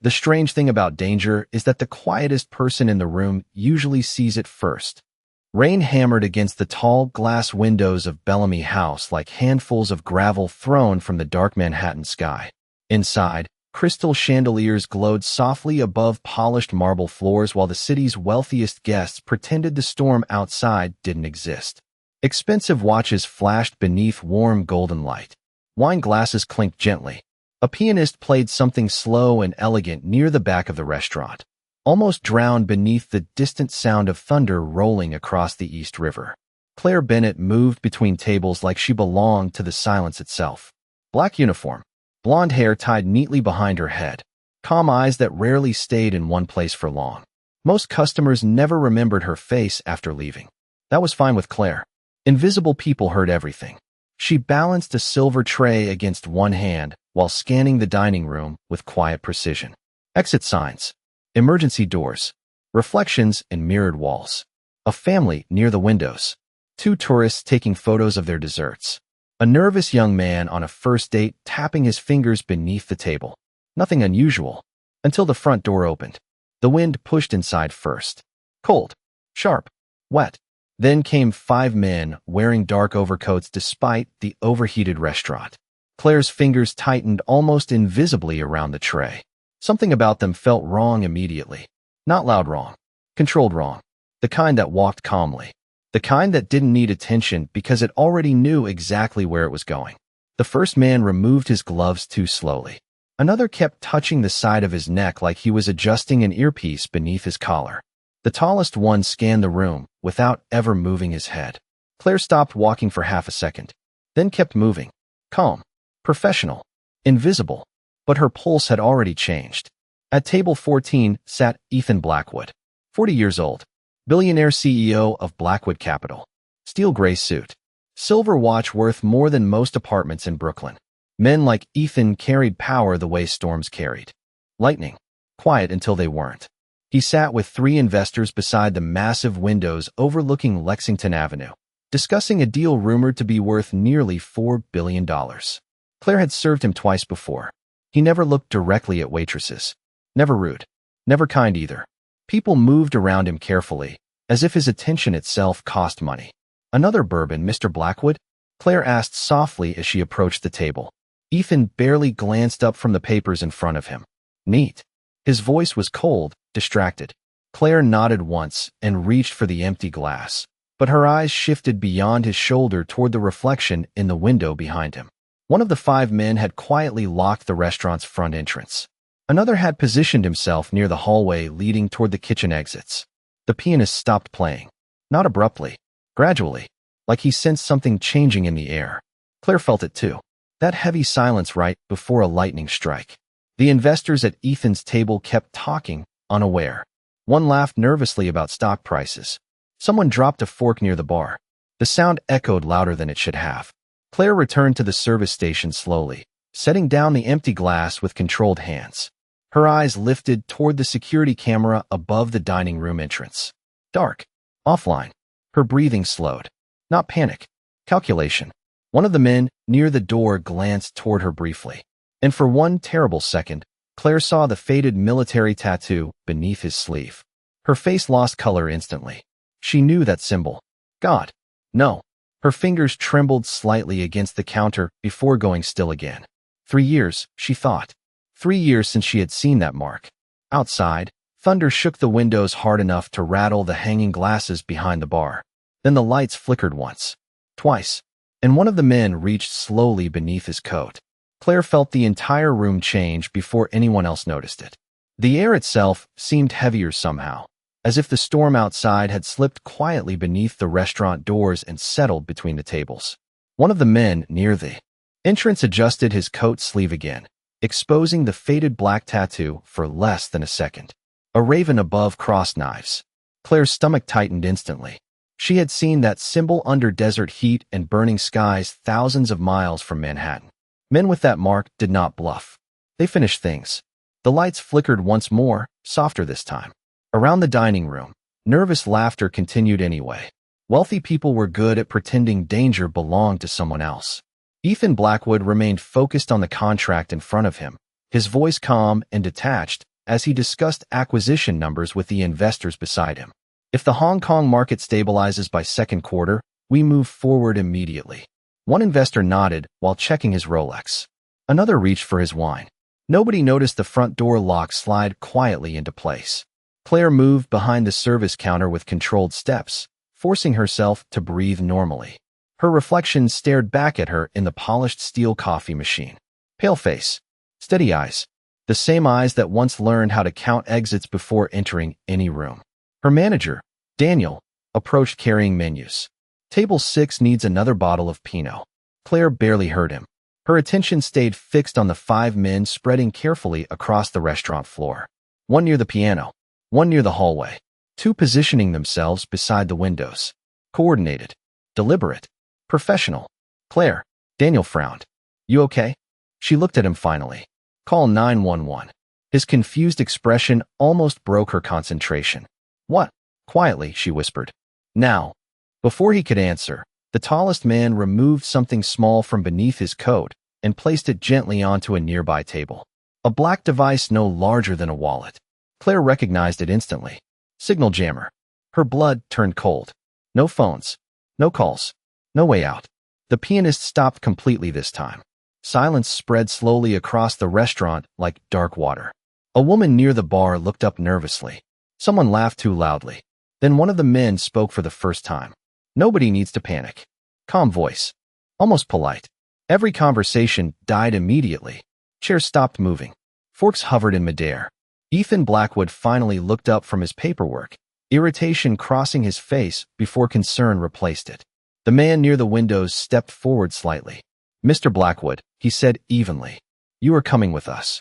The strange thing about danger is that the quietest person in the room usually sees it first. Rain hammered against the tall glass windows of Bellamy House like handfuls of gravel thrown from the dark Manhattan sky. Inside, crystal chandeliers glowed softly above polished marble floors while the city's wealthiest guests pretended the storm outside didn't exist. Expensive watches flashed beneath warm golden light. Wine glasses clinked gently. A pianist played something slow and elegant near the back of the restaurant, almost drowned beneath the distant sound of thunder rolling across the East River. Claire Bennett moved between tables like she belonged to the silence itself. Black uniform, blonde hair tied neatly behind her head, calm eyes that rarely stayed in one place for long. Most customers never remembered her face after leaving. That was fine with Claire. Invisible people heard everything. She balanced a silver tray against one hand while scanning the dining room with quiet precision. Exit signs, emergency doors, reflections in mirrored walls. A family near the windows. Two tourists taking photos of their desserts. A nervous young man on a first date tapping his fingers beneath the table. Nothing unusual, until the front door opened. The wind pushed inside first. Cold, sharp, wet. Then came 5 men wearing dark overcoats despite the overheated restaurant. Claire's fingers tightened almost invisibly around the tray. Something about them felt wrong immediately. Not loud wrong, controlled wrong. The kind that walked calmly. The kind that didn't need attention because it already knew exactly where it was going. The first man removed his gloves too slowly. Another kept touching the side of his neck like he was adjusting an earpiece beneath his collar. The tallest one scanned the room without ever moving his head. Claire stopped walking for half a second, then kept moving. Calm, professional, invisible. But her pulse had already changed. At table 14 sat Ethan Blackwood, 40 years old, billionaire CEO of Blackwood Capital. Steel gray suit, silver watch worth more than most apartments in Brooklyn. Men like Ethan carried power the way storms carried. Lightning, quiet until they weren't. He sat with 3 investors beside the massive windows overlooking Lexington Avenue, discussing a deal rumored to be worth nearly $4 billion. Claire had served him twice before. He never looked directly at waitresses. Never rude. Never kind either. People moved around him carefully, as if his attention itself cost money. Another bourbon, Mr. Blackwood? Claire asked softly as she approached the table. Ethan barely glanced up from the papers in front of him. Neat. His voice was cold, distracted. Claire nodded once and reached for the empty glass, but her eyes shifted beyond his shoulder toward the reflection in the window behind him. One of the 5 men had quietly locked the restaurant's front entrance. Another had positioned himself near the hallway leading toward the kitchen exits. The pianist stopped playing. Not abruptly, gradually, like he sensed something changing in the air. Claire felt it too. That heavy silence right before a lightning strike. The investors at Ethan's table kept talking, unaware. One laughed nervously about stock prices. Someone dropped a fork near the bar. The sound echoed louder than it should have. Claire returned to the service station slowly, setting down the empty glass with controlled hands. Her eyes lifted toward the security camera above the dining room entrance. Dark. Offline. Her breathing slowed. Not panic. Calculation. One of the men near the door glanced toward her briefly. And for one terrible second, Claire saw the faded military tattoo beneath his sleeve. Her face lost color instantly. She knew that symbol. God. No. Her fingers trembled slightly against the counter before going still again. 3 years, she thought. 3 years since she had seen that mark. Outside, thunder shook the windows hard enough to rattle the hanging glasses behind the bar. Then the lights flickered once. Twice. And one of the men reached slowly beneath his coat. Claire felt the entire room change before anyone else noticed it. The air itself seemed heavier somehow, as if the storm outside had slipped quietly beneath the restaurant doors and settled between the tables. One of the men near the entrance adjusted his coat sleeve again, exposing the faded black tattoo for less than a second. A raven above crossed knives. Claire's stomach tightened instantly. She had seen that symbol under desert heat and burning skies thousands of miles from Manhattan. Men with that mark did not bluff. They finished things. The lights flickered once more, softer this time. Around the dining room, nervous laughter continued anyway. Wealthy people were good at pretending danger belonged to someone else. Ethan Blackwood remained focused on the contract in front of him, his voice calm and detached, as he discussed acquisition numbers with the investors beside him. If the Hong Kong market stabilizes by second quarter, we move forward immediately. One investor nodded while checking his Rolex. Another reached for his wine. Nobody noticed the front door lock slide quietly into place. Claire moved behind the service counter with controlled steps, forcing herself to breathe normally. Her reflection stared back at her in the polished steel coffee machine. Pale face, steady eyes, the same eyes that once learned how to count exits before entering any room. Her manager, Daniel, approached carrying menus. Table 6 needs another bottle of Pinot. Claire barely heard him. Her attention stayed fixed on the 5 men spreading carefully across the restaurant floor. One near the piano, one near the hallway, 2 positioning themselves beside the windows. Coordinated, deliberate, professional. Claire, Daniel frowned. You okay? She looked at him finally. Call 911. His confused expression almost broke her concentration. What? Quietly, she whispered. Now. Before he could answer, the tallest man removed something small from beneath his coat and placed it gently onto a nearby table. A black device no larger than a wallet. Claire recognized it instantly. Signal jammer. Her blood turned cold. No phones. No calls. No way out. The pianist stopped completely this time. Silence spread slowly across the restaurant like dark water. A woman near the bar looked up nervously. Someone laughed too loudly. Then one of the men spoke for the first time. Nobody needs to panic. Calm voice. Almost polite. Every conversation died immediately. Chairs stopped moving. Forks hovered in midair. Ethan Blackwood finally looked up from his paperwork, irritation crossing his face before concern replaced it. The man near the windows stepped forward slightly. Mr. Blackwood, he said evenly. You are coming with us.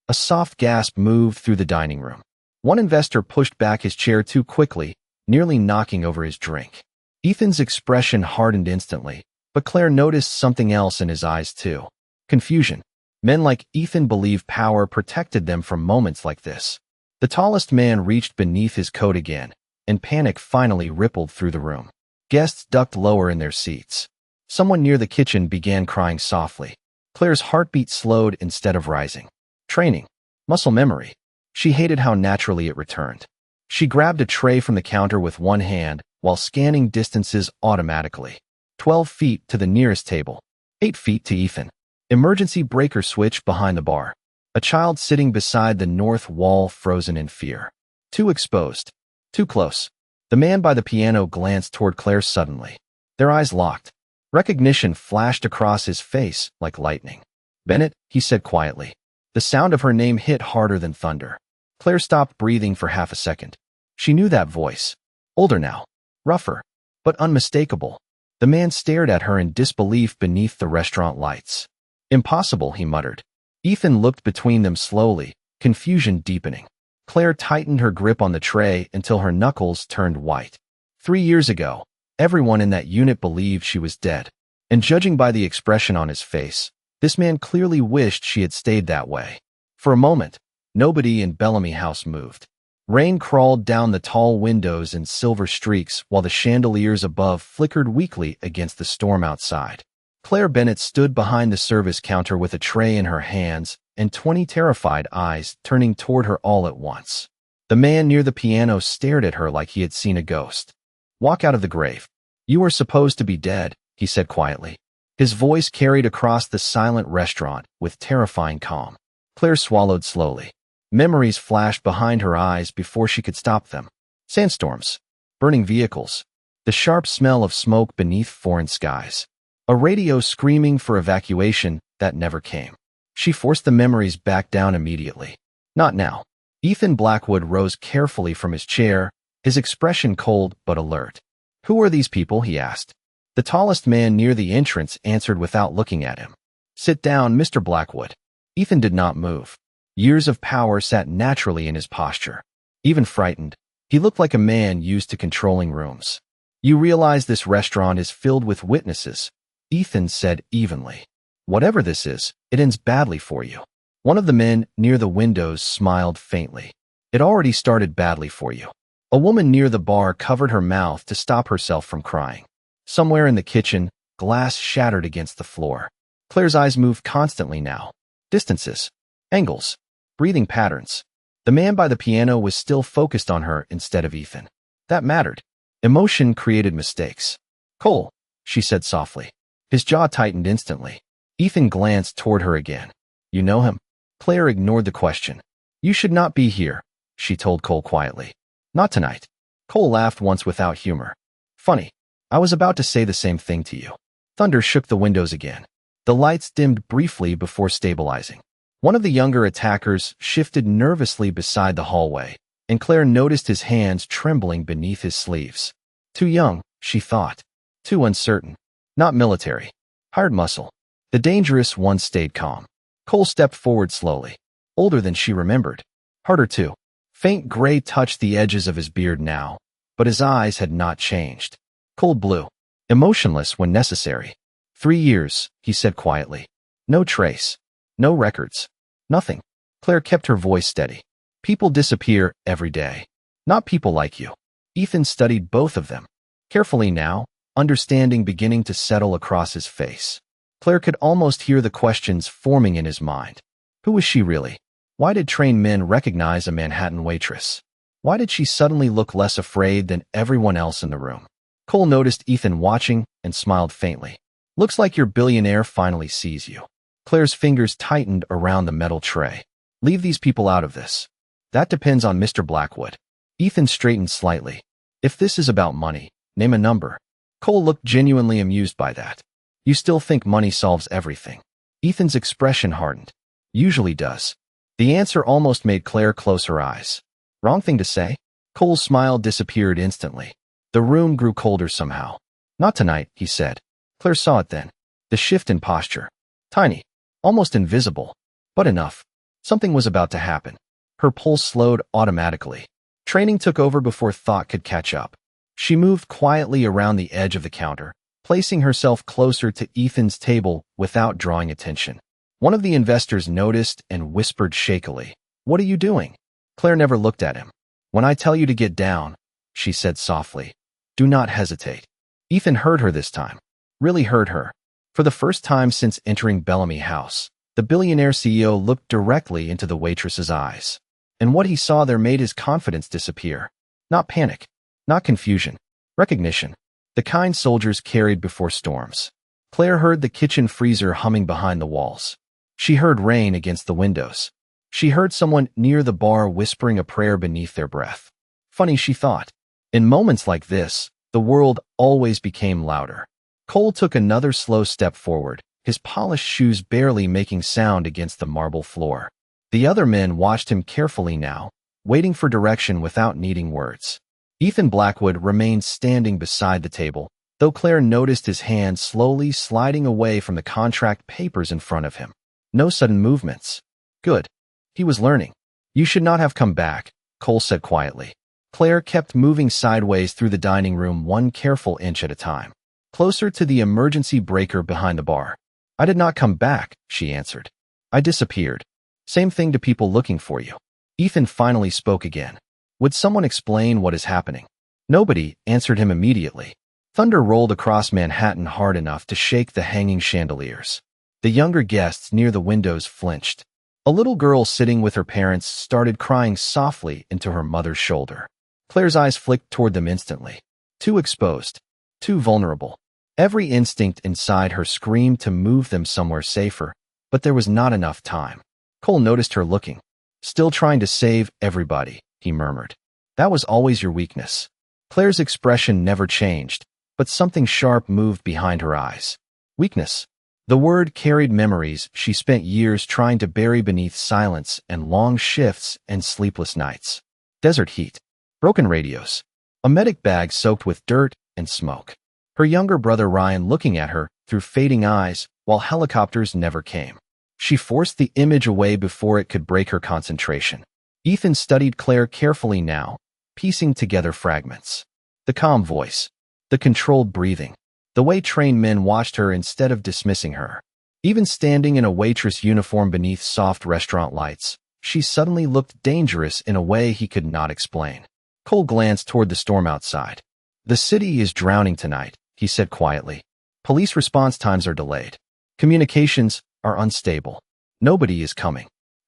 A soft gasp moved through the dining room. One investor pushed back his chair too quickly, nearly knocking over his drink. Ethan's expression hardened instantly, but Claire noticed something else in his eyes too. Confusion. Men like Ethan believed power protected them from moments like this. The tallest man reached beneath his coat again, and panic finally rippled through the room. Guests ducked lower in their seats. Someone near the kitchen began crying softly. Claire's heartbeat slowed instead of rising. Training. Muscle memory. She hated how naturally it returned. She grabbed a tray from the counter with one hand while scanning distances automatically. 12 feet to the nearest table. 8 feet to Ethan. Emergency breaker switch behind the bar. A child sitting beside the north wall frozen in fear. Too exposed. Too close. The man by the piano glanced toward Claire suddenly. Their eyes locked. Recognition flashed across his face like lightning. Bennett, he said quietly. The sound of her name hit harder than thunder. Claire stopped breathing for half a second. She knew that voice. Older now. Rougher. But unmistakable. The man stared at her in disbelief beneath the restaurant lights. Impossible, he muttered. Ethan looked between them slowly, confusion deepening. Claire tightened her grip on the tray until her knuckles turned white. 3 years ago, everyone in that unit believed she was dead. And judging by the expression on his face, this man clearly wished she had stayed that way. For a moment, nobody in Bellamy House moved. Rain crawled down the tall windows in silver streaks while the chandeliers above flickered weakly against the storm outside. Claire Bennett stood behind the service counter with a tray in her hands and 20 terrified eyes turning toward her all at once. The man near the piano stared at her like he had seen a ghost. Walk out of the grave. You are supposed to be dead, he said quietly. His voice carried across the silent restaurant with terrifying calm. Claire swallowed slowly. Memories flashed behind her eyes before she could stop them. Sandstorms. Burning vehicles. The sharp smell of smoke beneath foreign skies. A radio screaming for evacuation that never came. She forced the memories back down immediately. Not now. Ethan Blackwood rose carefully from his chair, his expression cold but alert. Who are these people? He asked. The tallest man near the entrance answered without looking at him. Sit down, Mr. Blackwood. Ethan did not move. Years of power sat naturally in his posture. Even frightened, he looked like a man used to controlling rooms. You realize this restaurant is filled with witnesses, Ethan said evenly. Whatever this is, it ends badly for you. One of the men near the windows smiled faintly. It already started badly for you. A woman near the bar covered her mouth to stop herself from crying. Somewhere in the kitchen, glass shattered against the floor. Claire's eyes moved constantly now. Distances. Angles. Breathing patterns. The man by the piano was still focused on her instead of Ethan. That mattered. Emotion created mistakes. Cole, she said softly. His jaw tightened instantly. Ethan glanced toward her again. You know him? Claire ignored the question. You should not be here, she told Cole quietly. Not tonight. Cole laughed once without humor. Funny. I was about to say the same thing to you. Thunder shook the windows again. The lights dimmed briefly before stabilizing. One of the younger attackers shifted nervously beside the hallway, and Claire noticed his hands trembling beneath his sleeves. Too young, she thought. Too uncertain. Not military. Hired muscle. The dangerous one stayed calm. Cole stepped forward slowly. Older than she remembered. Harder too. Faint gray touched the edges of his beard now, but his eyes had not changed. Cold blue. Emotionless when necessary. 3 years, he said quietly. No trace. No records. Nothing. Claire kept her voice steady. People disappear every day. Not people like you. Ethan studied both of them. Carefully now, understanding beginning to settle across his face. Claire could almost hear the questions forming in his mind. Who was she really? Why did trained men recognize a Manhattan waitress? Why did she suddenly look less afraid than everyone else in the room? Cole noticed Ethan watching and smiled faintly. Looks like your billionaire finally sees you. Claire's fingers tightened around the metal tray. Leave these people out of this. That depends on Mr. Blackwood. Ethan straightened slightly. If this is about money, name a number. Cole looked genuinely amused by that. You still think money solves everything? Ethan's expression hardened. Usually does. The answer almost made Claire close her eyes. Wrong thing to say? Cole's smile disappeared instantly. The room grew colder somehow. Not tonight, he said. Claire saw it then. The shift in posture. Tiny. Almost invisible. But enough. Something was about to happen. Her pulse slowed automatically. Training took over before thought could catch up. She moved quietly around the edge of the counter, placing herself closer to Ethan's table without drawing attention. One of the investors noticed and whispered shakily, "What are you doing?" Claire never looked at him. "When I tell you to get down," she said softly, "do not hesitate." Ethan heard her this time. Really heard her. For the first time since entering Bellamy House, the billionaire CEO looked directly into the waitress's eyes. And what he saw there made his confidence disappear. Not panic. Not confusion. Recognition. The kind soldiers carried before storms. Claire heard the kitchen freezer humming behind the walls. She heard rain against the windows. She heard someone near the bar whispering a prayer beneath their breath. Funny, she thought. In moments like this, the world always became louder. Cole took another slow step forward, his polished shoes barely making sound against the marble floor. The other men watched him carefully now, waiting for direction without needing words. Ethan Blackwood remained standing beside the table, though Claire noticed his hand slowly sliding away from the contract papers in front of him. No sudden movements. Good. He was learning. You should not have come back, Cole said quietly. Claire kept moving sideways through the dining room 1 careful inch at a time, closer to the emergency breaker behind the bar. I did not come back, she answered. I disappeared. Same thing to people looking for you. Ethan finally spoke again. Would someone explain what is happening? Nobody answered him immediately. Thunder rolled across Manhattan hard enough to shake the hanging chandeliers. The younger guests near the windows flinched. A little girl sitting with her parents started crying softly into her mother's shoulder. Claire's eyes flicked toward them instantly. Too exposed. Too vulnerable. Every instinct inside her screamed to move them somewhere safer, but there was not enough time. Cole noticed her looking. Still trying to save everybody, he murmured. That was always your weakness. Claire's expression never changed, but something sharp moved behind her eyes. Weakness. The word carried memories she spent years trying to bury beneath silence and long shifts and sleepless nights. Desert heat. Broken radios. A medic bag soaked with dirt and smoke. Her younger brother Ryan looking at her through fading eyes while helicopters never came. She forced the image away before it could break her concentration. Ethan studied Claire carefully now, piecing together fragments. The calm voice. The controlled breathing. The way trained men watched her instead of dismissing her. Even standing in a waitress uniform beneath soft restaurant lights, she suddenly looked dangerous in a way he could not explain. Cole glanced toward the storm outside. The city is drowning tonight, he said quietly. Police response times are delayed. Communications are unstable. Nobody is coming.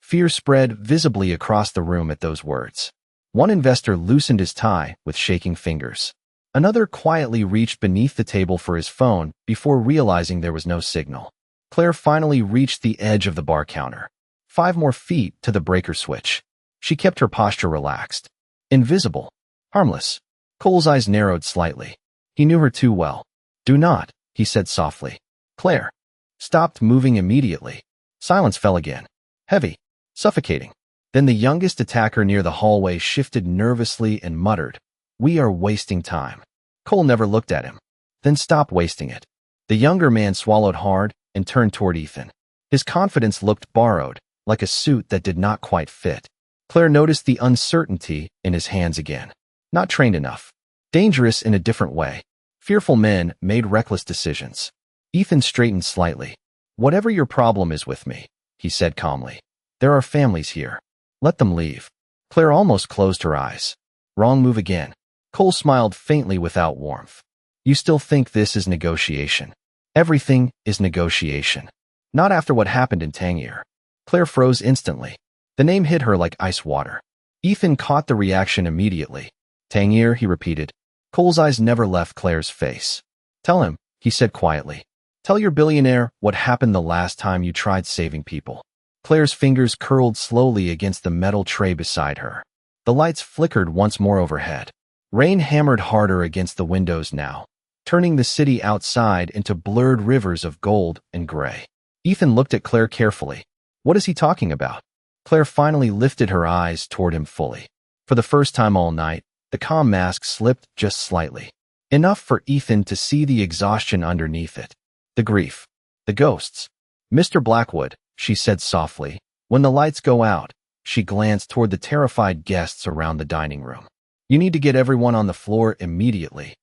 Fear spread visibly across the room at those words. One investor loosened his tie with shaking fingers. Another quietly reached beneath the table for his phone before realizing there was no signal. Claire finally reached the edge of the bar counter. 5 more feet to the breaker switch. She kept her posture relaxed. Invisible. Harmless. Cole's eyes narrowed slightly. He knew her too well. "Do not," he said softly. Claire stopped moving immediately. Silence fell again. Heavy. Suffocating. Then the youngest attacker near the hallway shifted nervously and muttered, "We are wasting time." Cole never looked at him. "Then stop wasting it." The younger man swallowed hard and turned toward Ethan. His confidence looked borrowed, like a suit that did not quite fit. Claire noticed the uncertainty in his hands again. Not trained enough. Dangerous in a different way. Fearful men made reckless decisions. Ethan straightened slightly. "Whatever your problem is with me," he said calmly. "There are families here. Let them leave." Claire almost closed her eyes. Wrong move again. Cole smiled faintly without warmth. "You still think this is negotiation?" "Everything is negotiation. Not after what happened in Tangier." Claire froze instantly. The name hit her like ice water. Ethan caught the reaction immediately. "Tangier," he repeated. Cole's eyes never left Claire's face. "Tell him," he said quietly. "Tell your billionaire what happened the last time you tried saving people." Claire's fingers curled slowly against the metal tray beside her. The lights flickered once more overhead. Rain hammered harder against the windows now, turning the city outside into blurred rivers of gold and gray. Ethan looked at Claire carefully. "What is he talking about?" Claire finally lifted her eyes toward him fully. For the first time all night, the calm mask slipped just slightly. Enough for Ethan to see the exhaustion underneath it. The grief. The ghosts. "Mr. Blackwood," she said softly. When the lights go out, she glanced toward the terrified guests around the dining room. "You need to get everyone on the floor immediately."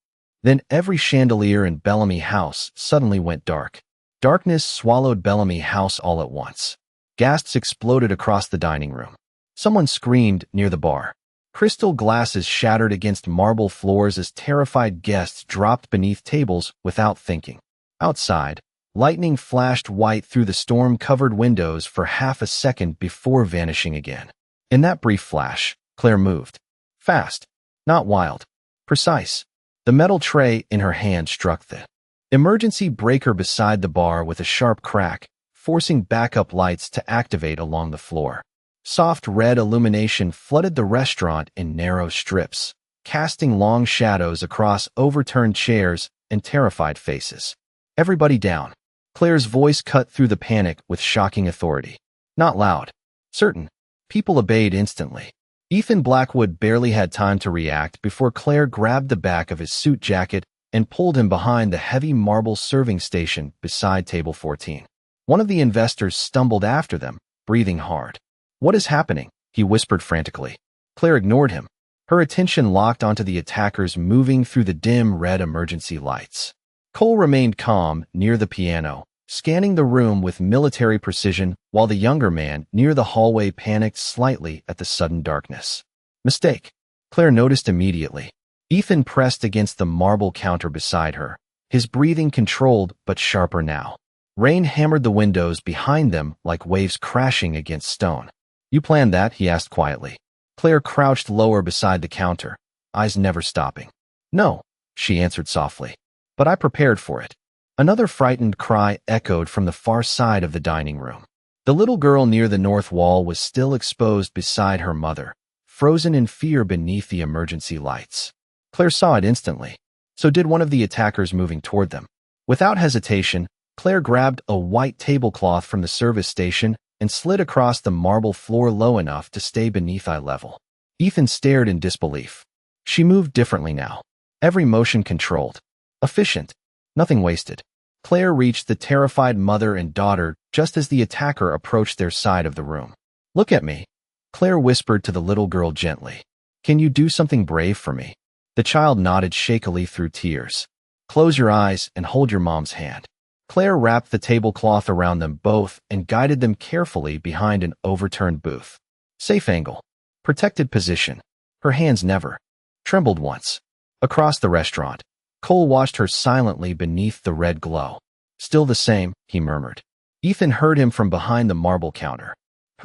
Then every chandelier in Bellamy House suddenly went dark. Darkness swallowed Bellamy House all at once. Gasps exploded across the dining room. Someone screamed near the bar. Crystal glasses shattered against marble floors as terrified guests dropped beneath tables without thinking. Outside, lightning flashed white through the storm-covered windows for half a second before vanishing again. In that brief flash, Claire moved. Fast. Not wild. Precise. The metal tray in her hand struck the emergency breaker beside the bar with a sharp crack, forcing backup lights to activate along the floor. Soft red illumination flooded the restaurant in narrow strips, casting long shadows across overturned chairs and terrified faces. "Everybody down." Claire's voice cut through the panic with shocking authority. Not loud. Certain. People obeyed instantly. Ethan Blackwood barely had time to react before Claire grabbed the back of his suit jacket and pulled him behind the heavy marble serving station beside table 14. One of the investors stumbled after them, breathing hard. "What is happening?" he whispered frantically. Claire ignored him. Her attention locked onto the attackers moving through the dim red emergency lights. Cole remained calm near the piano, scanning the room with military precision while the younger man near the hallway panicked slightly at the sudden darkness. "Mistake," Claire noticed immediately. Ethan pressed against the marble counter beside her, his breathing controlled but sharper now. Rain hammered the windows behind them like waves crashing against stone. "You planned that?" he asked quietly. Claire crouched lower beside the counter, eyes never stopping. "No," she answered softly. "But I prepared for it." Another frightened cry echoed from the far side of the dining room. The little girl near the north wall was still exposed beside her mother, frozen in fear beneath the emergency lights. Claire saw it instantly. So did one of the attackers moving toward them. Without hesitation, Claire grabbed a white tablecloth from the service station and slid across the marble floor low enough to stay beneath eye level. Ethan stared in disbelief. She moved differently now. Every motion controlled. Efficient. Nothing wasted. Claire reached the terrified mother and daughter just as the attacker approached their side of the room. "Look at me," Claire whispered to the little girl gently. "Can you do something brave for me?" The child nodded shakily through tears. "Close your eyes and hold your mom's hand." Claire wrapped the tablecloth around them both and guided them carefully behind an overturned booth. Safe angle. Protected position. Her hands never trembled once. Across the restaurant, Cole watched her silently beneath the red glow. "Still the same," he murmured. Ethan heard him from behind the marble counter.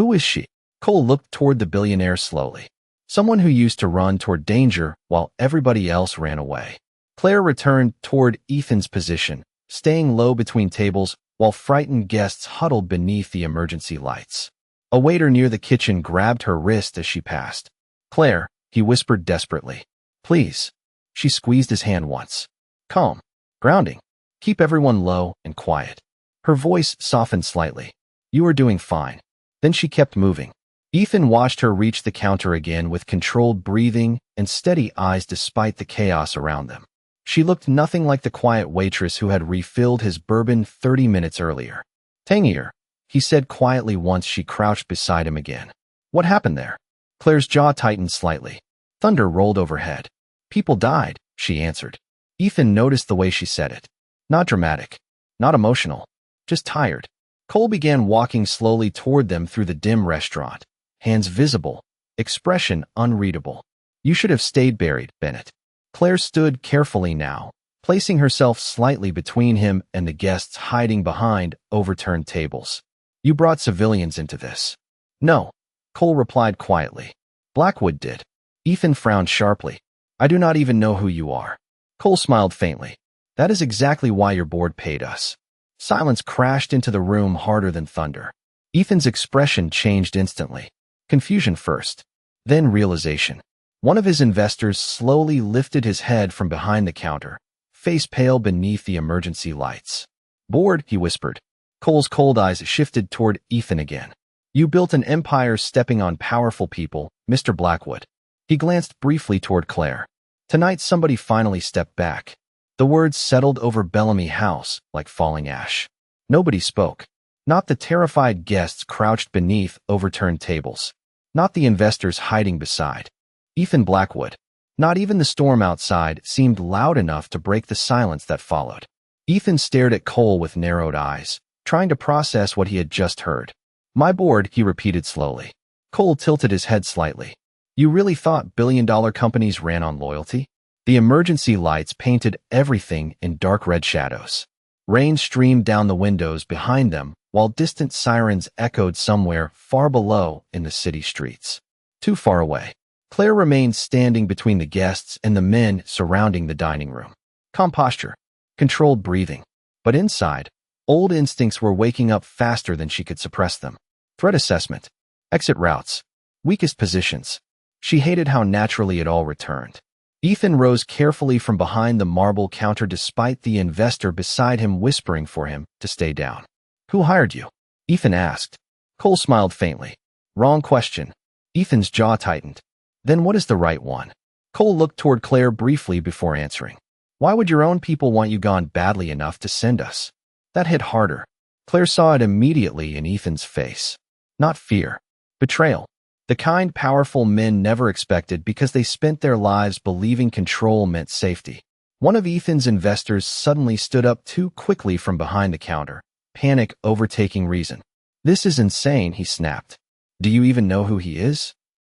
Who is she? Cole looked toward the billionaire slowly. Someone who used to run toward danger while everybody else ran away. Claire returned toward Ethan's position, staying low between tables while frightened guests huddled beneath the emergency lights. A waiter near the kitchen grabbed her wrist as she passed. Claire, he whispered desperately. Please. She squeezed his hand once. Calm. Grounding. Keep everyone low and quiet. Her voice softened slightly. You are doing fine. Then she kept moving. Ethan watched her reach the counter again with controlled breathing and steady eyes despite the chaos around them. She looked nothing like the quiet waitress who had refilled his bourbon 30 minutes earlier. Tangier, he said quietly once she crouched beside him again. What happened there? Claire's jaw tightened slightly. Thunder rolled overhead. People died, she answered. Ethan noticed the way she said it. Not dramatic. Not emotional. Just tired. Cole began walking slowly toward them through the dim restaurant. Hands visible. Expression unreadable. You should have stayed buried, Bennett. Claire stood carefully now, placing herself slightly between him and the guests hiding behind overturned tables. You brought civilians into this. No, Cole replied quietly. Blackwood did. Ethan frowned sharply. I do not even know who you are. Cole smiled faintly. That is exactly why your board paid us. Silence crashed into the room harder than thunder. Ethan's expression changed instantly. Confusion first, then realization. One of his investors slowly lifted his head from behind the counter, face pale beneath the emergency lights. Bored, he whispered. Cole's cold eyes shifted toward Ethan again. You built an empire stepping on powerful people, Mr. Blackwood. He glanced briefly toward Claire. Tonight somebody finally stepped back. The words settled over Bellamy House like falling ash. Nobody spoke. Not the terrified guests crouched beneath overturned tables. Not the investors hiding beside. Ethan Blackwood. Not even the storm outside seemed loud enough to break the silence that followed. Ethan stared at Cole with narrowed eyes, trying to process what he had just heard. My board, he repeated slowly. Cole tilted his head slightly. You really thought billion-dollar companies ran on loyalty? The emergency lights painted everything in dark red shadows. Rain streamed down the windows behind them, while distant sirens echoed somewhere far below in the city streets. Too far away. Claire remained standing between the guests and the men surrounding the dining room. Calm posture, controlled breathing. But inside, old instincts were waking up faster than she could suppress them. Threat assessment, exit routes, weakest positions. She hated how naturally it all returned. Ethan rose carefully from behind the marble counter despite the investor beside him whispering for him to stay down. Who hired you? Ethan asked. Cole smiled faintly. Wrong question. Ethan's jaw tightened. Then what is the right one? Cole looked toward Claire briefly before answering. Why would your own people want you gone badly enough to send us? That hit harder. Claire saw it immediately in Ethan's face. Not fear. Betrayal. The kind, powerful men never expected because they spent their lives believing control meant safety. One of Ethan's investors suddenly stood up too quickly from behind the counter, panic overtaking reason. This is insane, he snapped. Do you even know who he is?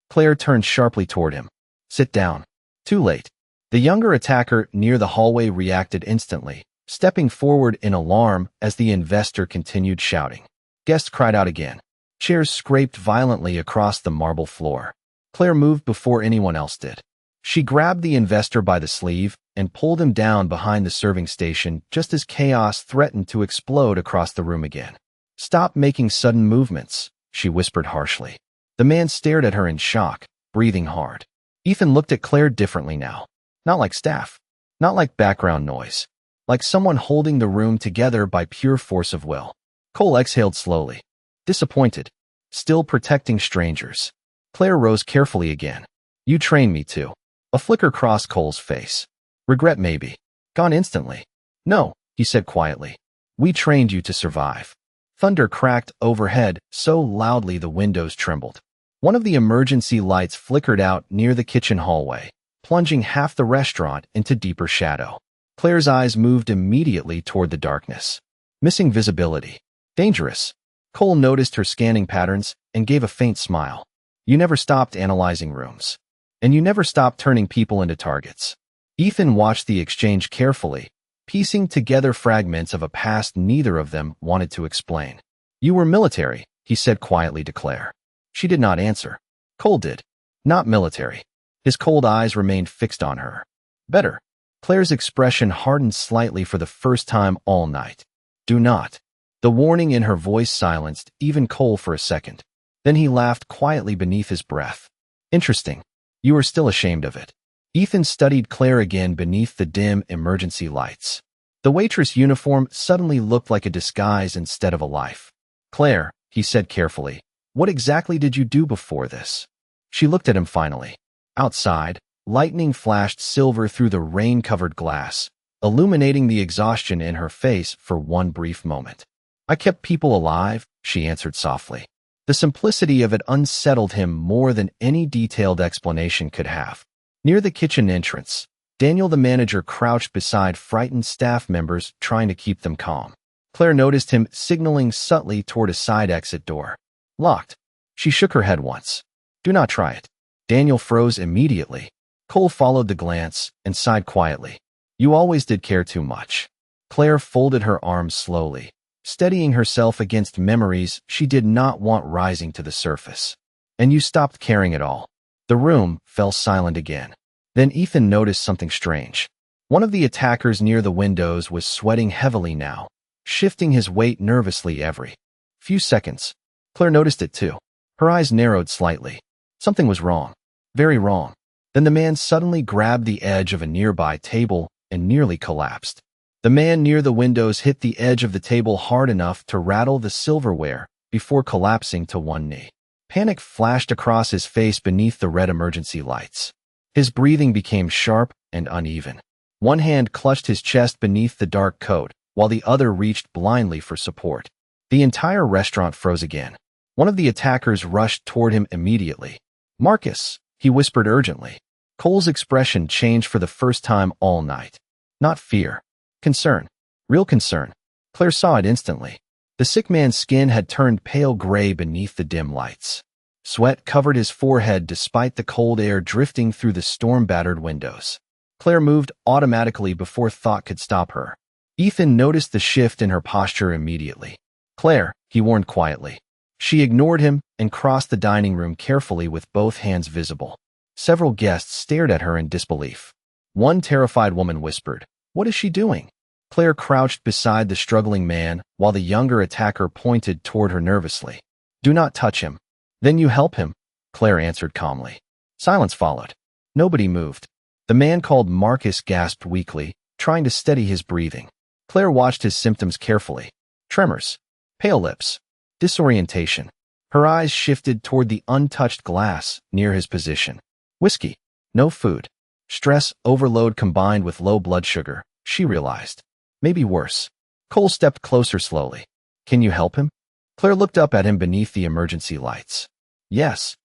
Claire turned sharply toward him. Sit down. Too late. The younger attacker near the hallway reacted instantly, stepping forward in alarm as the investor continued shouting. Guests cried out again. Chairs scraped violently across the marble floor. Claire moved before anyone else did. She grabbed the investor by the sleeve and pulled him down behind the serving station just as chaos threatened to explode across the room again. Stop making sudden movements, she whispered harshly. The man stared at her in shock, breathing hard. Ethan looked at Claire differently now. Not like staff. Not like background noise. Like someone holding the room together by pure force of will. Cole exhaled slowly. Disappointed. Still protecting strangers. Claire rose carefully again. You trained me to. A flicker crossed Cole's face. Regret maybe. Gone instantly. No, he said quietly. We trained you to survive. Thunder cracked overhead so loudly the windows trembled. One of the emergency lights flickered out near the kitchen hallway, plunging half the restaurant into deeper shadow. Claire's eyes moved immediately toward the darkness. Missing visibility. Dangerous. Cole noticed her scanning patterns and gave a faint smile. You never stopped analyzing rooms. And you never stopped turning people into targets. Ethan watched the exchange carefully, piecing together fragments of a past neither of them wanted to explain. You were military, he said quietly to Claire. She did not answer. Cole did. Not military. His cold eyes remained fixed on her. Better. Claire's expression hardened slightly for the first time all night. Do not. The warning in her voice silenced even Cole for a second. Then he laughed quietly beneath his breath. Interesting. You are still ashamed of it. Ethan studied Claire again beneath the dim emergency lights. The waitress uniform suddenly looked like a disguise instead of a life. Claire, he said carefully, what exactly did you do before this? She looked at him finally. Outside, lightning flashed silver through the rain-covered glass, illuminating the exhaustion in her face for one brief moment. I kept people alive, she answered softly. The simplicity of it unsettled him more than any detailed explanation could have. Near the kitchen entrance, Daniel the manager crouched beside frightened staff members trying to keep them calm. Claire noticed him signaling subtly toward a side exit door. Locked. She shook her head once. Do not try it. Daniel froze immediately. Cole followed the glance and sighed quietly. You always did care too much. Claire folded her arms slowly, steadying herself against memories she did not want rising to the surface. And you stopped caring at all. The room fell silent again. Then Ethan noticed something strange. One of the attackers near the windows was sweating heavily now, shifting his weight nervously every few seconds. Claire noticed it too. Her eyes narrowed slightly. Something was wrong. Very wrong. Then the man suddenly grabbed the edge of a nearby table and nearly collapsed. The man near the windows hit the edge of the table hard enough to rattle the silverware before collapsing to one knee. Panic flashed across his face beneath the red emergency lights. His breathing became sharp and uneven. One hand clutched his chest beneath the dark coat, while the other reached blindly for support. The entire restaurant froze again. One of the attackers rushed toward him immediately. Marcus, he whispered urgently. Cole's expression changed for the first time all night. Not fear. Concern. Real concern. Claire saw it instantly. The sick man's skin had turned pale gray beneath the dim lights. Sweat covered his forehead despite the cold air drifting through the storm-battered windows. Claire moved automatically before thought could stop her. Ethan noticed the shift in her posture immediately. Claire, he warned quietly. She ignored him and crossed the dining room carefully with both hands visible. Several guests stared at her in disbelief. One terrified woman whispered, "What is she doing?" Claire crouched beside the struggling man while the younger attacker pointed toward her nervously. "Do not touch him." "Then you help him," Claire answered calmly. Silence followed. Nobody moved. The man called Marcus gasped weakly, trying to steady his breathing. Claire watched his symptoms carefully. Tremors. Pale lips. Disorientation. Her eyes shifted toward the untouched glass near his position. Whiskey. No food. Stress overload combined with low blood sugar, she realized. Maybe worse. Cole stepped closer slowly. "Can you help him?" Claire looked up at him beneath the emergency lights. "Yes."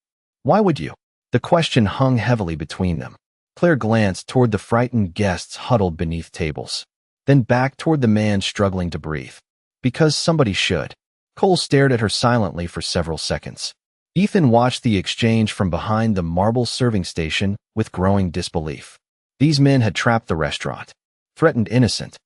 "Why would you?" The question hung heavily between them. Claire glanced toward the frightened guests huddled beneath tables, then back toward the man struggling to breathe. "Because somebody should." Cole stared at her silently for several seconds. Ethan watched the exchange from behind the marble serving station with growing disbelief. These men had trapped the restaurant, threatened innocent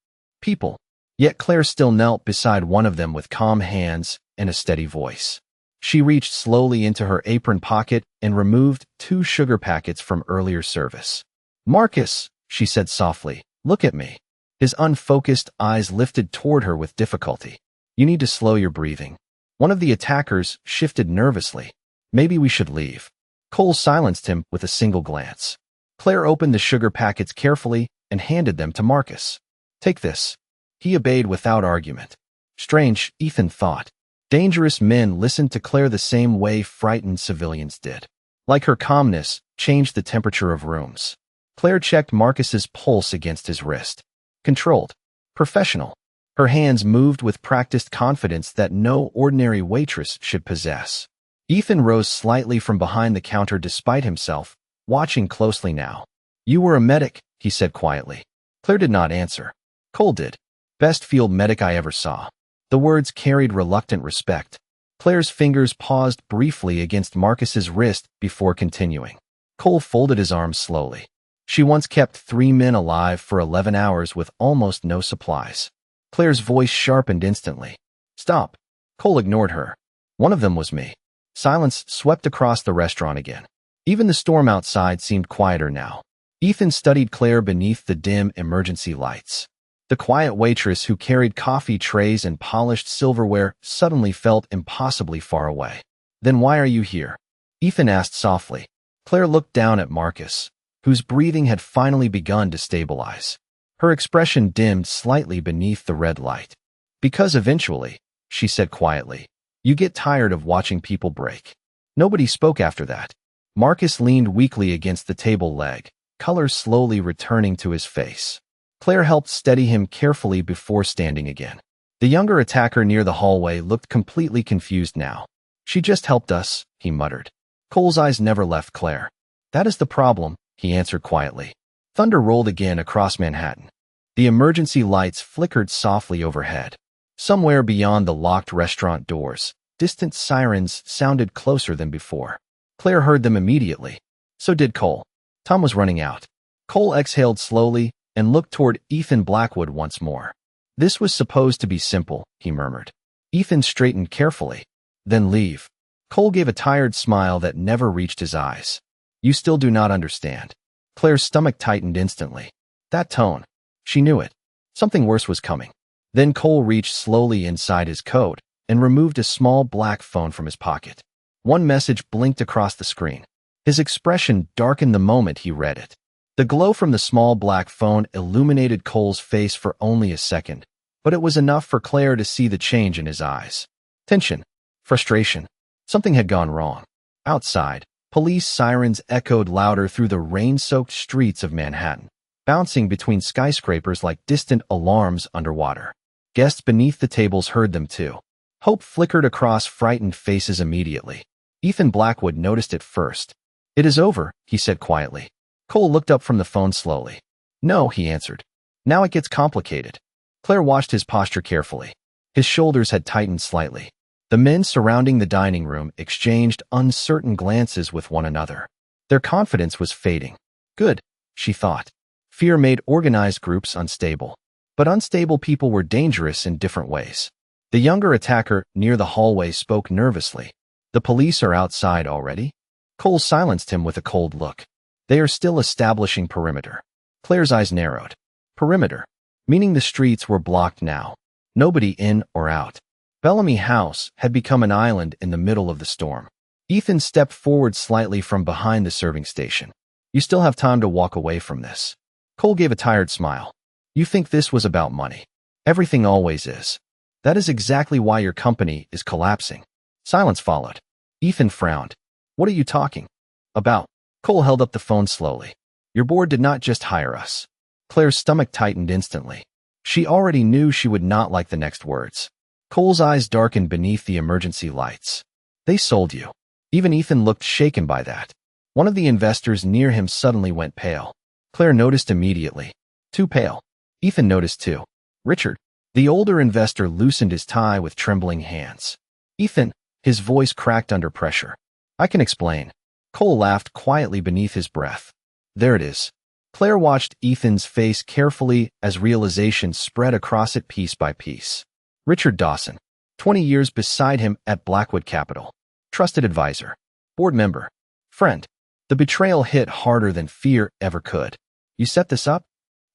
people. Yet Claire still knelt beside one of them with calm hands and a steady voice. She reached slowly into her apron pocket and removed 2 sugar packets from earlier service. "Marcus," she said softly, "look at me." His unfocused eyes lifted toward her with difficulty. "You need to slow your breathing." One of the attackers shifted nervously. "Maybe we should leave." Cole silenced him with a single glance. Claire opened the sugar packets carefully and handed them to Marcus. "Take this." He obeyed without argument. Strange, Ethan thought. Dangerous men listened to Claire the same way frightened civilians did. Like her calmness changed the temperature of rooms. Claire checked Marcus's pulse against his wrist. Controlled. Professional. Her hands moved with practiced confidence that no ordinary waitress should possess. Ethan rose slightly from behind the counter despite himself, watching closely now. "You were a medic," he said quietly. Claire did not answer. Cole did. "Best field medic I ever saw." The words carried reluctant respect. Claire's fingers paused briefly against Marcus's wrist before continuing. Cole folded his arms slowly. "She once kept 3 men alive for 11 hours with almost no supplies." Claire's voice sharpened instantly. "Stop." Cole ignored her. One of them was me. Silence swept across the restaurant again. Even the storm outside seemed quieter now. Ethan studied Claire beneath the dim emergency lights. The quiet waitress who carried coffee trays and polished silverware suddenly felt impossibly far away. "Then why are you here?" Ethan asked softly. Claire looked down at Marcus, whose breathing had finally begun to stabilize. Her expression dimmed slightly beneath the red light. "Because eventually," she said quietly, "you get tired of watching people break." Nobody spoke after that. Marcus leaned weakly against the table leg, color slowly returning to his face. Claire helped steady him carefully before standing again. The younger attacker near the hallway looked completely confused now. "She just helped us," he muttered. Cole's eyes never left Claire. "That is the problem," he answered quietly. Thunder rolled again across Manhattan. The emergency lights flickered softly overhead. Somewhere beyond the locked restaurant doors, distant sirens sounded closer than before. Claire heard them immediately. So did Cole. Time was running out. Cole exhaled slowly and looked toward Ethan Blackwood once more. "This was supposed to be simple," he murmured. Ethan straightened carefully. "Then leave." Cole gave a tired smile that never reached his eyes. "You still do not understand." Claire's stomach tightened instantly. That tone. She knew it. Something worse was coming. Then Cole reached slowly inside his coat and removed a small black phone from his pocket. One message blinked across the screen. His expression darkened the moment he read it. The glow from the small black phone illuminated Cole's face for only a second, but it was enough for Claire to see the change in his eyes. Tension. Frustration. Something had gone wrong. Outside, police sirens echoed louder through the rain-soaked streets of Manhattan, bouncing between skyscrapers like distant alarms underwater. Guests beneath the tables heard them too. Hope flickered across frightened faces immediately. Ethan Blackwood noticed it first. "It is over," he said quietly. Cole looked up from the phone slowly. "No," he answered. "Now it gets complicated." Claire watched his posture carefully. His shoulders had tightened slightly. The men surrounding the dining room exchanged uncertain glances with one another. Their confidence was fading. Good, she thought. Fear made organized groups unstable. But unstable people were dangerous in different ways. The younger attacker near the hallway spoke nervously. "The police are outside already?" Cole silenced him with a cold look. "They are still establishing perimeter." Claire's eyes narrowed. Perimeter, meaning the streets were blocked now. Nobody in or out. Bellamy House had become an island in the middle of the storm. Ethan stepped forward slightly from behind the serving station. "You still have time to walk away from this." Cole gave a tired smile. "You think this was about money. Everything always is. That is exactly why your company is collapsing." Silence followed. Ethan frowned. "What are you talking about?" Cole held up the phone slowly. "Your board did not just hire us." Claire's stomach tightened instantly. She already knew she would not like the next words. Cole's eyes darkened beneath the emergency lights. "They sold you." Even Ethan looked shaken by that. One of the investors near him suddenly went pale. Claire noticed immediately. Too pale. Ethan noticed too. "Richard." The older investor loosened his tie with trembling hands. "Ethan," his voice cracked under pressure. "I can explain." Cole laughed quietly beneath his breath. "There it is." Claire watched Ethan's face carefully as realization spread across it piece by piece. Richard Dawson, 20 years beside him at Blackwood Capital. Trusted advisor. Board member. Friend. The betrayal hit harder than fear ever could. "You set this up?"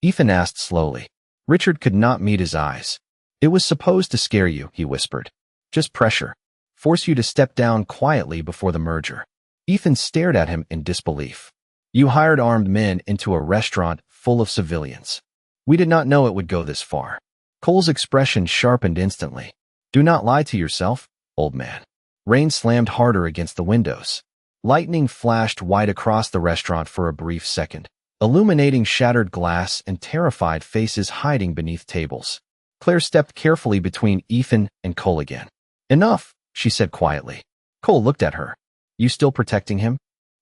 Ethan asked slowly. Richard could not meet his eyes. "It was supposed to scare you," he whispered. "Just pressure. Force you to step down quietly before the merger." Ethan stared at him in disbelief. "You hired armed men into a restaurant full of civilians. We did not know it would go this far." Cole's expression sharpened instantly. "Do not lie to yourself, old man." Rain slammed harder against the windows. Lightning flashed wide across the restaurant for a brief second, illuminating shattered glass and terrified faces hiding beneath tables. Claire stepped carefully between Ethan and Cole again. "Enough," she said quietly. Cole looked at her. "You still protecting him?"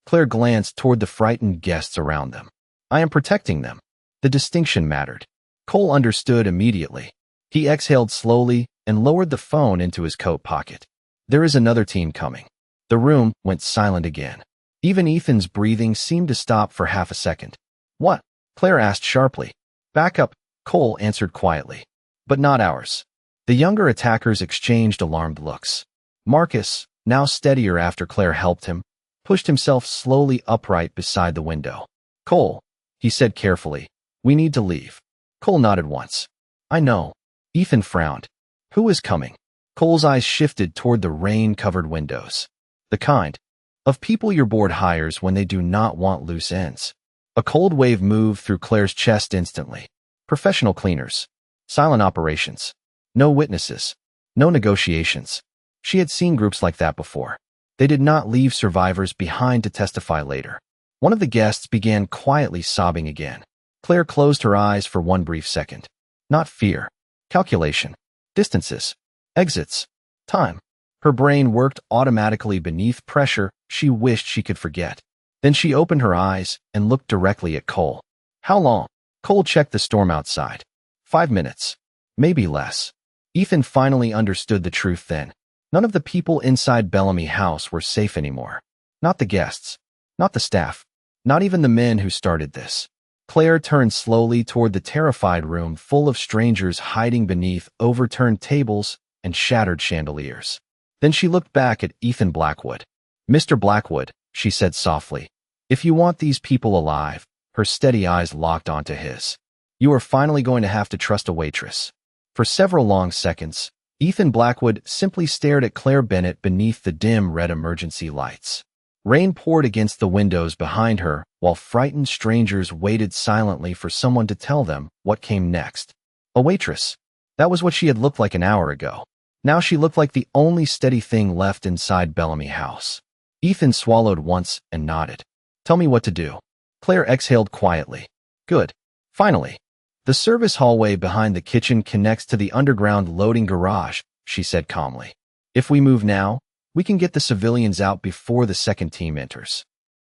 Claire glanced toward the frightened guests around them. "I am protecting them." The distinction mattered. Cole understood immediately. He exhaled slowly and lowered the phone into his coat pocket. "There is another team coming." The room went silent again. Even Ethan's breathing seemed to stop for half a second. "What?" Claire asked sharply. "Back up," Cole answered quietly. "But not ours." The younger attackers exchanged alarmed looks. Marcus, now steadier after Claire helped him, pushed himself slowly upright beside the window. Cole, he said carefully, we need to leave. Cole nodded once. I know. Ethan frowned. Who is coming? Cole's eyes shifted toward the rain-covered windows. The kind of people your board hires when they do not want loose ends. A cold wave moved through Claire's chest instantly. Professional cleaners. Silent operations. No witnesses. No negotiations. She had seen groups like that before. They did not leave survivors behind to testify later. One of the guests began quietly sobbing again. Claire closed her eyes for one brief second. Not fear. Calculation. Distances. Exits. Time. Her brain worked automatically beneath pressure she wished she could forget. Then she opened her eyes and looked directly at Cole. How long? Cole checked the storm outside. 5 minutes. Maybe less. Ethan finally understood the truth then. None of the people inside Bellamy House were safe anymore. Not the guests. Not the staff. Not even the men who started this. Claire turned slowly toward the terrified room full of strangers hiding beneath overturned tables and shattered chandeliers. Then she looked back at Ethan Blackwood. Mr. Blackwood, she said softly, if you want these people alive, her steady eyes locked onto his. You are finally going to have to trust a waitress. For several long seconds, Ethan Blackwood simply stared at Claire Bennett beneath the dim red emergency lights. Rain poured against the windows behind her, while frightened strangers waited silently for someone to tell them what came next. A waitress. That was what she had looked like an hour ago. Now she looked like the only steady thing left inside Bellamy House. Ethan swallowed once and nodded. Tell me what to do. Claire exhaled quietly. Good. Finally. The service hallway behind the kitchen connects to the underground loading garage, she said calmly. If we move now, we can get the civilians out before the second team enters.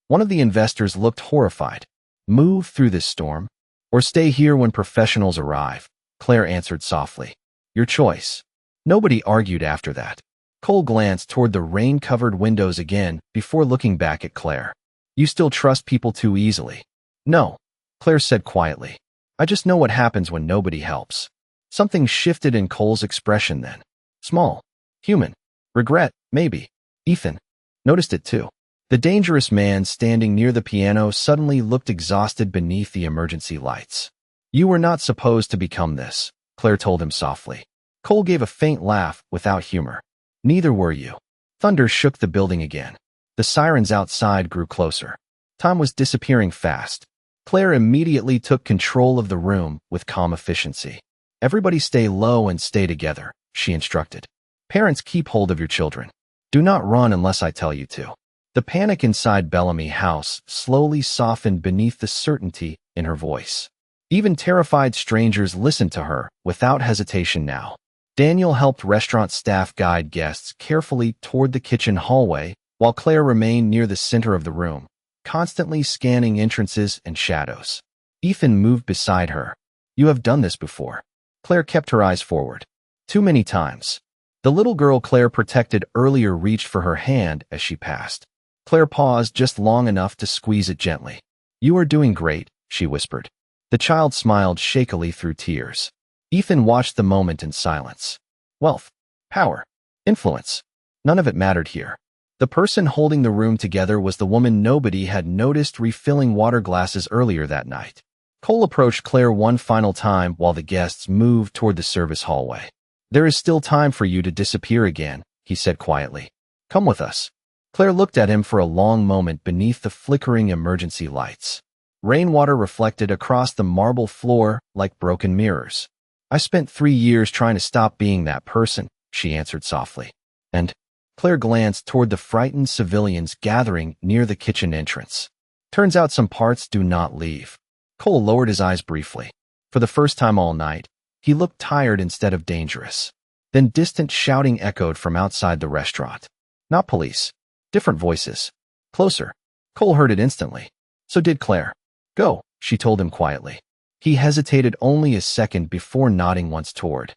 One of the investors looked horrified. Move through this storm, or stay here when professionals arrive, Claire answered softly. Your choice. Nobody argued after that. Cole glanced toward the rain-covered windows again before looking back at Claire. You still trust people too easily. No, Claire said quietly. I just know what happens when nobody helps. Something shifted in Cole's expression then. Small. Human. Regret, maybe. Ethan noticed it too. The dangerous man standing near the piano suddenly looked exhausted beneath the emergency lights. You were not supposed to become this, Claire told him softly. Cole gave a faint laugh without humor. Neither were you. Thunder shook the building again. The sirens outside grew closer. Time was disappearing fast. Claire immediately took control of the room with calm efficiency. Everybody stay low and stay together, she instructed. Parents, keep hold of your children. Do not run unless I tell you to. The panic inside Bellamy House slowly softened beneath the certainty in her voice. Even terrified strangers listened to her without hesitation now. Daniel helped restaurant staff guide guests carefully toward the kitchen hallway, while Claire remained near the center of the room, constantly scanning entrances and shadows. Ethan moved beside her. You have done this before. Claire kept her eyes forward. Too many times. The little girl Claire protected earlier reached for her hand as she passed. Claire paused just long enough to squeeze it gently. You are doing great, she whispered. The child smiled shakily through tears. Ethan watched the moment in silence. Wealth, power, influence. None of it mattered here. The person holding the room together was the woman nobody had noticed refilling water glasses earlier that night. Cole approached Claire one final time while the guests moved toward the service hallway. There is still time for you to disappear again, he said quietly. Come with us. Claire looked at him for a long moment beneath the flickering emergency lights. Rainwater reflected across the marble floor like broken mirrors. I spent 3 years trying to stop being that person, she answered softly. And Claire glanced toward the frightened civilians gathering near the kitchen entrance. Turns out some parts do not leave. Cole lowered his eyes briefly. For the first time all night, he looked tired instead of dangerous. Then distant shouting echoed from outside the restaurant. Not police. Different voices. Closer. Cole heard it instantly. So did Claire. Go, she told him quietly. He hesitated only a second before nodding once toward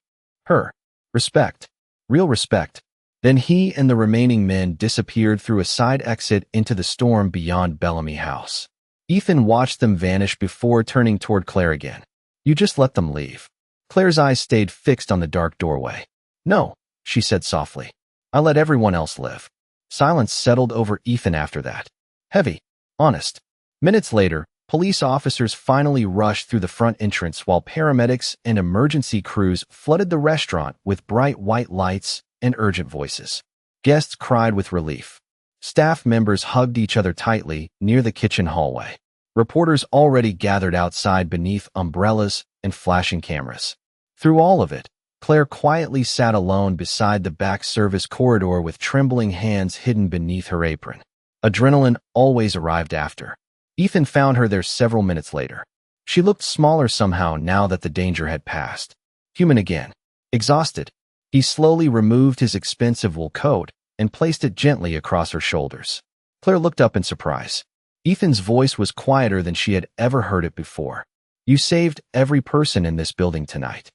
her. Respect. Real respect. Then he and the remaining men disappeared through a side exit into the storm beyond Bellamy House. Ethan watched them vanish before turning toward Claire again. You just let them leave. Claire's eyes stayed fixed on the dark doorway. No, she said softly. I let everyone else live. Silence settled over Ethan after that. Heavy. Honest. Minutes later, police officers finally rushed through the front entrance while paramedics and emergency crews flooded the restaurant with bright white lights and urgent voices. Guests cried with relief. Staff members hugged each other tightly near the kitchen hallway. Reporters already gathered outside beneath umbrellas and flashing cameras. Through all of it, Claire quietly sat alone beside the back service corridor with trembling hands hidden beneath her apron. Adrenaline always arrived after. Ethan found her there several minutes later. She looked smaller somehow now that the danger had passed. Human again. Exhausted. He slowly removed his expensive wool coat and placed it gently across her shoulders. Claire looked up in surprise. Ethan's voice was quieter than she had ever heard it before. You saved every person in this building tonight.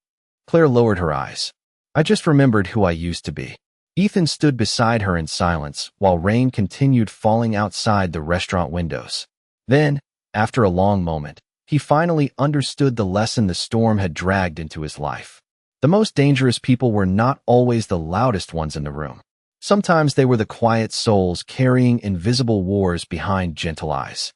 Claire lowered her eyes. I just remembered who I used to be. Ethan stood beside her in silence while rain continued falling outside the restaurant windows. Then, after a long moment, he finally understood the lesson the storm had dragged into his life. The most dangerous people were not always the loudest ones in the room. Sometimes they were the quiet souls carrying invisible wars behind gentle eyes.